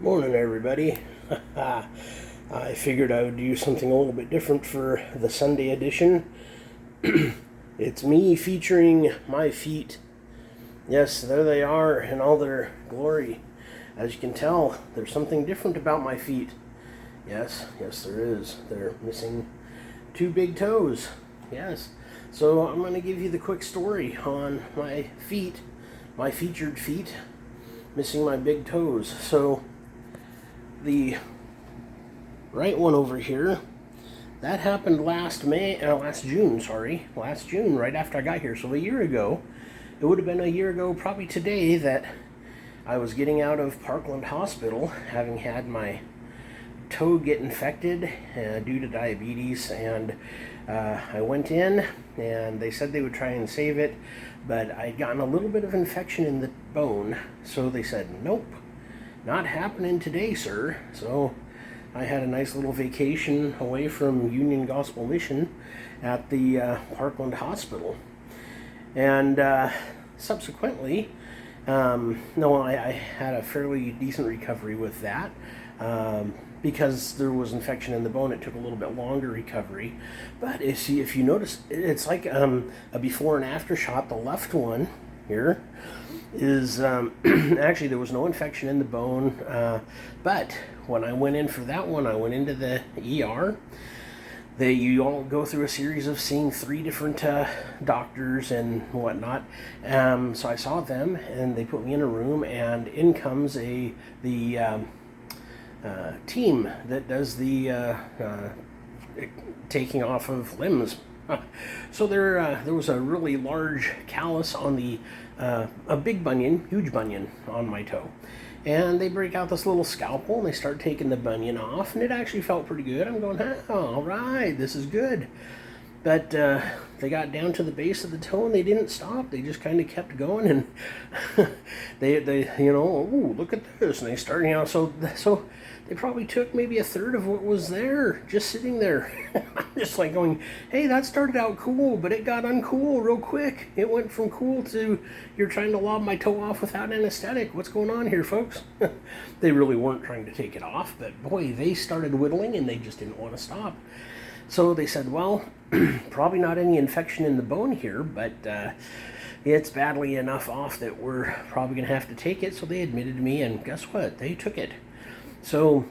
Morning, everybody. I figured I would do something a little bit different for the Sunday edition. It's me featuring my feet. Yes, there they are in all their glory. As you can tell, there's something different about my feet. Yes, there is. They're missing two big toes. Yes. So I'm going to give you the quick story on my feet, my featured feet, missing my big toes. So the right one over here, that happened last June, right after I got here. So a year ago, it would have been a year ago probably today that I was getting out of Parkland Hospital, having had my toe get infected due to diabetes, and I went in and they said they would try and save it, but I'd gotten a little bit of infection in the bone, so they said, nope, not happening today, sir. So I had a nice little vacation away from Union Gospel Mission at the Parkland Hospital. And subsequently, I had a fairly decent recovery with that. Because there was infection in the bone, it took a little bit longer recovery. But if you notice, it's like a before and after shot. The left one here is actually there was no infection in the bone, but when I went in for that one, I went into the ER. You all go through a series of seeing 3 different doctors and whatnot. So I saw them, and they put me in a room, and in comes the team that does the taking off of limbs. So there was a really large callus on a big bunion, huge bunion on my toe. And they break out this little scalpel and they start taking the bunion off, and it actually felt pretty good. I'm going, all right, this is good. But they got down to the base of the toe and they didn't stop. They just kind of kept going, and they oh, look at this. And they started, so they probably took maybe a third of what was there, just sitting there. I'm just like going, hey, that started out cool, but it got uncool real quick. It went from cool to, you're trying to lob my toe off without anesthetic. What's going on here, folks? They really weren't trying to take it off, but boy, they started whittling and they just didn't want to stop. So they said, well, probably not any infection in the bone here, but it's badly enough off that we're probably going to have to take it. So they admitted me, and guess what? They took it. So,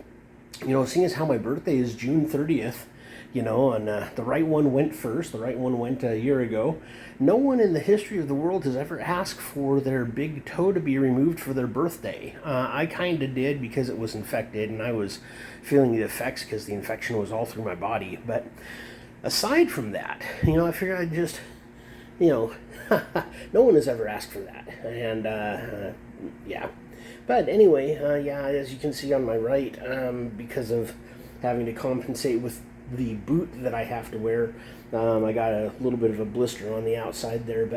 seeing as how my birthday is June 30th, and the right one went first, the right one went a year ago. No one in the history of the world has ever asked for their big toe to be removed for their birthday. I kind of did because it was infected, and I was feeling the effects because the infection was all through my body. But aside from that, I figured I'd just, no one has ever asked for that. And, yeah. But anyway, as you can see on my right, because of having to compensate with the boot that I have to wear, I got a little bit of a blister on the outside there.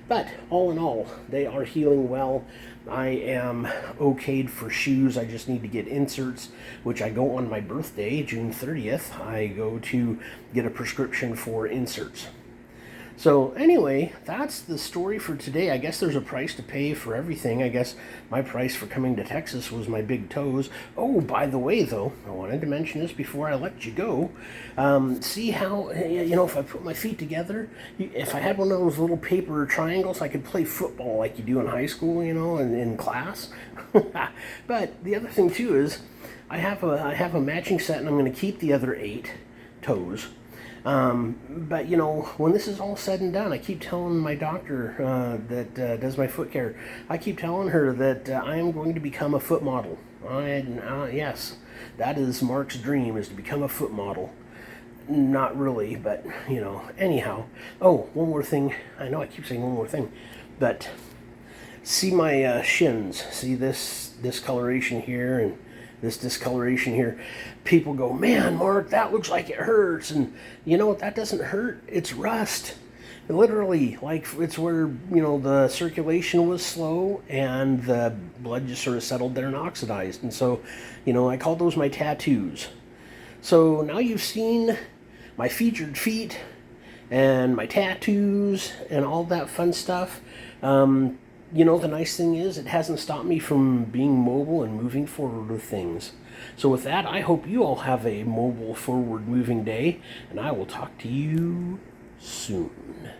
But all in all, they are healing well. I am okayed for shoes. I just need to get inserts, which I go on my birthday, June 30th. I go to get a prescription for inserts. So anyway, that's the story for today. I guess there's a price to pay for everything. I guess my price for coming to Texas was my big toes. Oh, by the way, though, I wanted to mention this before I let you go. See how, if I put my feet together, if I had one of those little paper triangles, I could play football like you do in high school, and in class. But the other thing, too, is I have a matching set, and I'm going to keep the other 8 toes. But when this is all said and done, I keep telling my doctor that does my foot care, I keep telling her that I am going to become a foot model. Yes, that is Mark's dream, is to become a foot model. Not really, but anyhow. Oh, one more thing. I know I keep saying one more thing, but see my shins. See this discoloration here and this discoloration here. People go, man, Mark, that looks like it hurts. And you know what? That doesn't hurt. It's rust. Literally, like, it's where, the circulation was slow and the blood just sort of settled there and oxidized. And so, I call those my tattoos. So now you've seen my featured feet and my tattoos and all that fun stuff. you know, the nice thing is it hasn't stopped me from being mobile and moving forward with things. So with that, I hope you all have a mobile, forward moving day, and I will talk to you soon.